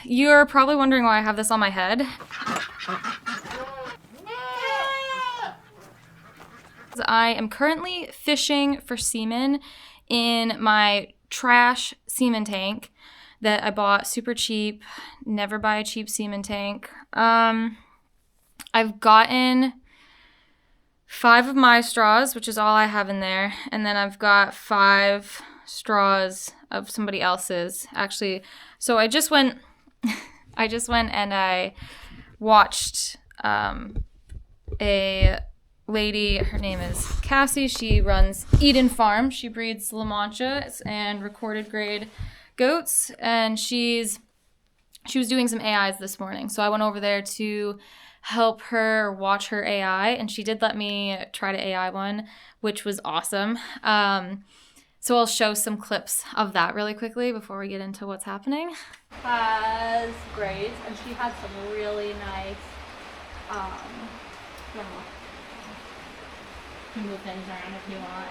you're probably wondering why I have this on my head. I am currently fishing for semen in my trash semen tank that I bought super cheap. Never buy a cheap semen tank. I've gotten 5 of my straws, which is all I have in there, and then I've got 5 straws of somebody else's. Actually, so I just went and I watched a lady, her name is Cassie. She runs Eden Farm. She breeds La Manchas and recorded grade goats, and she was doing some AIs this morning. So I went over there to help her watch her AI, and she did let me try to AI one, which was awesome. So I'll show some clips of that really quickly before we get into what's happening. Has grades, and she had some really nice, you can move things around if you want.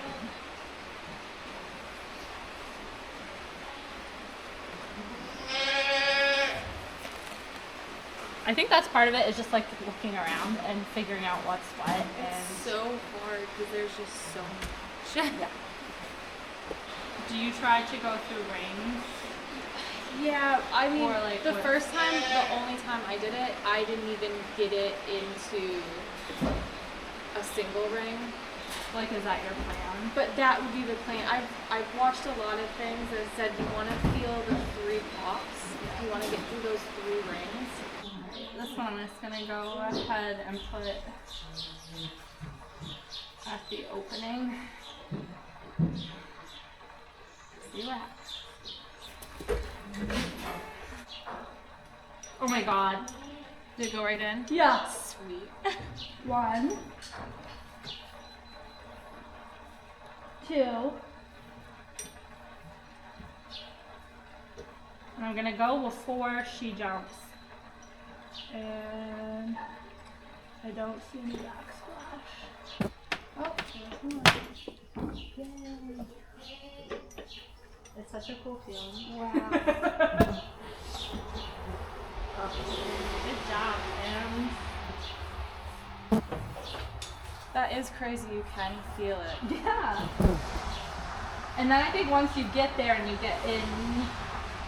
I think that's part of it, is just like looking around and figuring out what's what. It's so hard because there's just so much. Yeah. Do you try to go through rings? Yeah, I mean, like the only time I did it, I didn't even get it into a single ring. Like, is that your plan? But that would be the plan. I've watched a lot of things that said you want to feel the 3 pops. You want to get through those 3 rings. This one I'm just going to go ahead and put at the opening. See what happens. Oh my god. Did it go right in? Yeah. Sweet. 1, 2. And I'm gonna go before she jumps. And I don't see any backsplash. Oh, there's one. Yay. It's such a cool feeling. Wow. Good job, Em. That is crazy. You can feel it. Yeah. And then I think once you get there and you get in,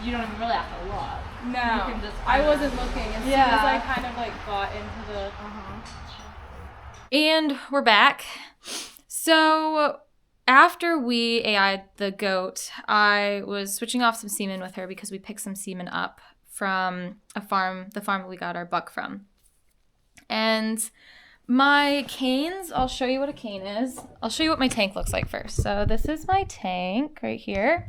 you don't even really have to look. No, You can just I wasn't looking as soon as I kind of like got into the... And we're back. So after we AI'd the goat, I was switching off some semen with her because we picked some semen up from the farm that we got our buck from. And my canes, I'll show you what a cane is. I'll show you what my tank looks like first. So this is my tank right here.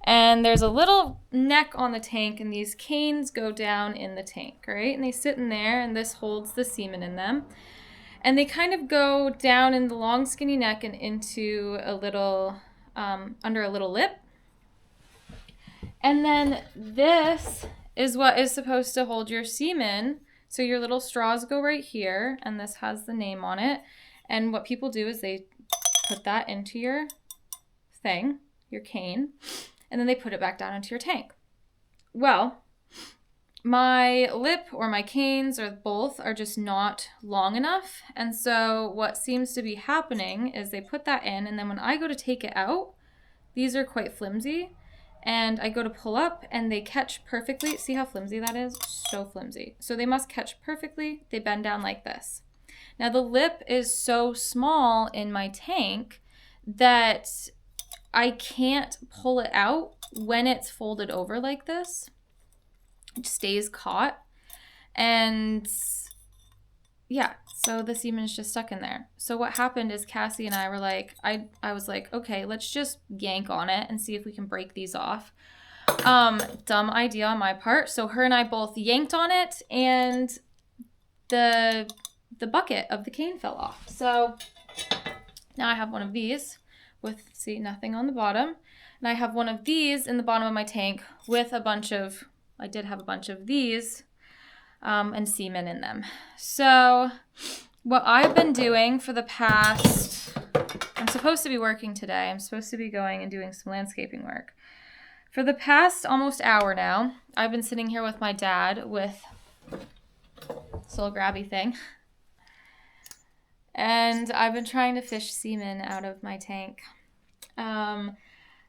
And there's a little neck on the tank, and these canes go down in the tank, right? And they sit in there, and this holds the semen in them. And they kind of go down in the long skinny neck and into a little, under a little lip. And then this is what is supposed to hold your semen. So your little straws go right here, and this has the name on it. And what people do is they put that into your thing, your cane, and then they put it back down into your tank. Well, my lip or my canes or both are just not long enough. And so what seems to be happening is they put that in, and then when I go to take it out, these are quite flimsy. And I go to pull up and they catch perfectly. See how flimsy that is? So flimsy. So they must catch perfectly. They bend down like this. Now the lip is so small in my tank that I can't pull it out when it's folded over like this. It stays caught. And yeah, so the semen is just stuck in there. So what happened is Cassie and I were like, I was like, okay, let's just yank on it and see if we can break these off. Dumb idea on my part. So her and I both yanked on it, and the bucket of the cane fell off. So now I have one of these with, see, nothing on the bottom. And I have one of these in the bottom of my tank with a bunch of, I did have a bunch of these and semen in them. So what I've been doing for the past, I'm supposed to be working today. I'm supposed to be going and doing some landscaping work. For the past almost hour now, I've been sitting here with my dad with this little grabby thing. And I've been trying to fish semen out of my tank. And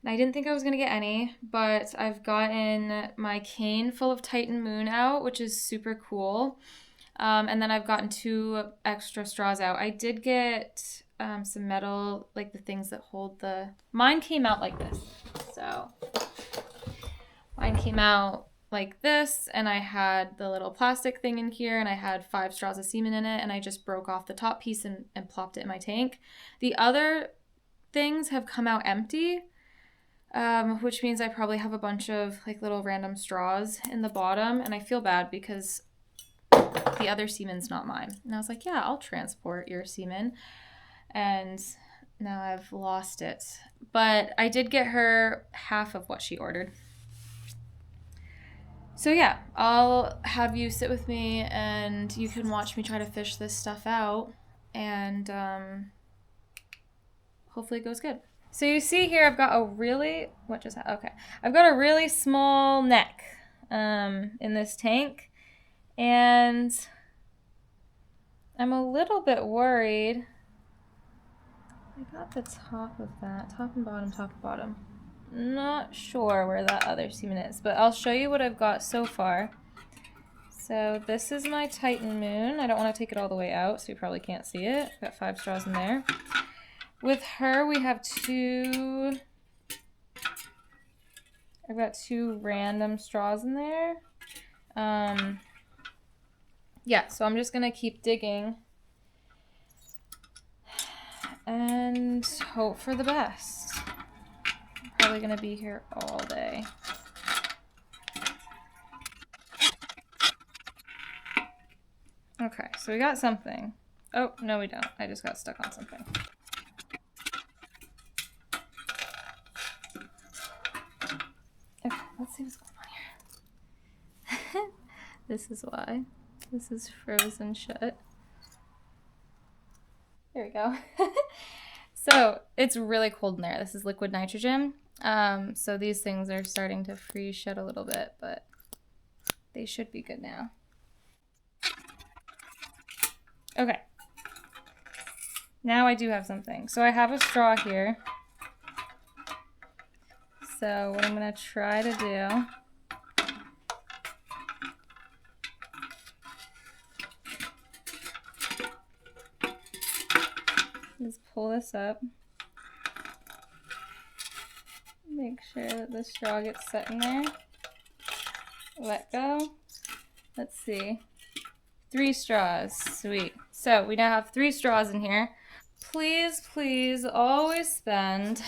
I didn't think I was going to get any, but I've gotten my cane full of Titan Moon out, which is super cool. And then I've gotten 2 extra straws out. I did get some metal, like the things that hold the... Mine came out like this. So mine came out like this, and I had the little plastic thing in here, and I had 5 straws of semen in it, and I just broke off the top piece and plopped it in my tank. The other things have come out empty, which means I probably have a bunch of like little random straws in the bottom, and I feel bad because the other semen's not mine. And I was like, yeah, I'll transport your semen. And now I've lost it. But I did get her half of what she ordered. So yeah, I'll have you sit with me and you can watch me try to fish this stuff out, and hopefully it goes good. So you see here I've got a really, I've got a really small neck in this tank, and I'm a little bit worried. I got the top of that, top and bottom. Not sure where that other semen is, but I'll show you what I've got so far. So this is my Titan Moon. I don't want to take it all the way out, so you probably can't see it. I've got 5 straws in there. With her, we have 2... I've got 2 random straws in there. Yeah, so I'm just going to keep digging and hope for the best. Probably gonna be here all day. Okay, so we got something. Oh, no we don't. I just got stuck on something. Okay, let's see what's going on here. This is why. This is frozen shut. There we go. So it's really cold in there. This is liquid nitrogen. So these things are starting to freeze shut a little bit, but they should be good now. Okay. Now I do have something. So I have a straw here. So what I'm going to try to do is pull this up. Make sure that the straw gets set in there. Let go. Let's see. 3 straws. Sweet. So we now have 3 straws in here. Please, please always spend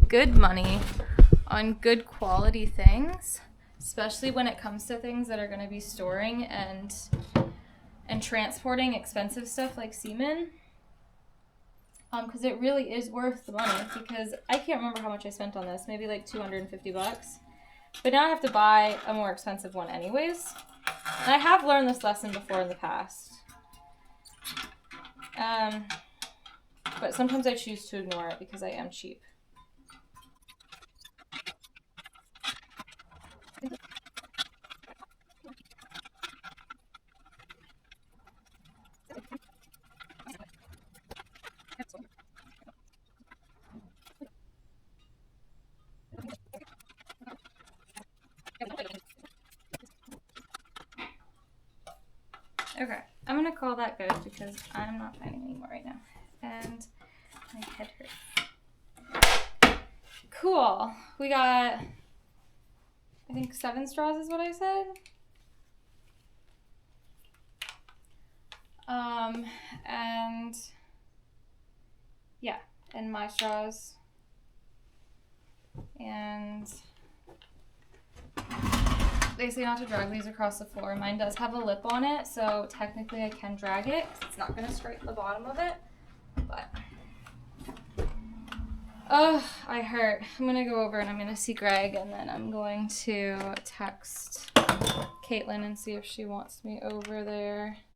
good money on good quality things, especially when it comes to things that are going to be storing and transporting expensive stuff like semen. Because it really is worth the money, because I can't remember how much I spent on this, maybe like $250. But now I have to buy a more expensive one anyways. And I have learned this lesson before in the past. But sometimes I choose to ignore it because I am cheap. Okay, I'm gonna call that good because I'm not finding any more right now. And my head hurts. Cool. We got, I think 7 straws is what I said. And yeah, and my straws. And they say not to drag these across the floor. Mine does have a lip on it, so technically I can drag it. It's not going to scrape the bottom of it, but oh, I hurt. I'm going to go over and I'm going to see Greg, and then I'm going to text Caitlin and see if she wants me over there.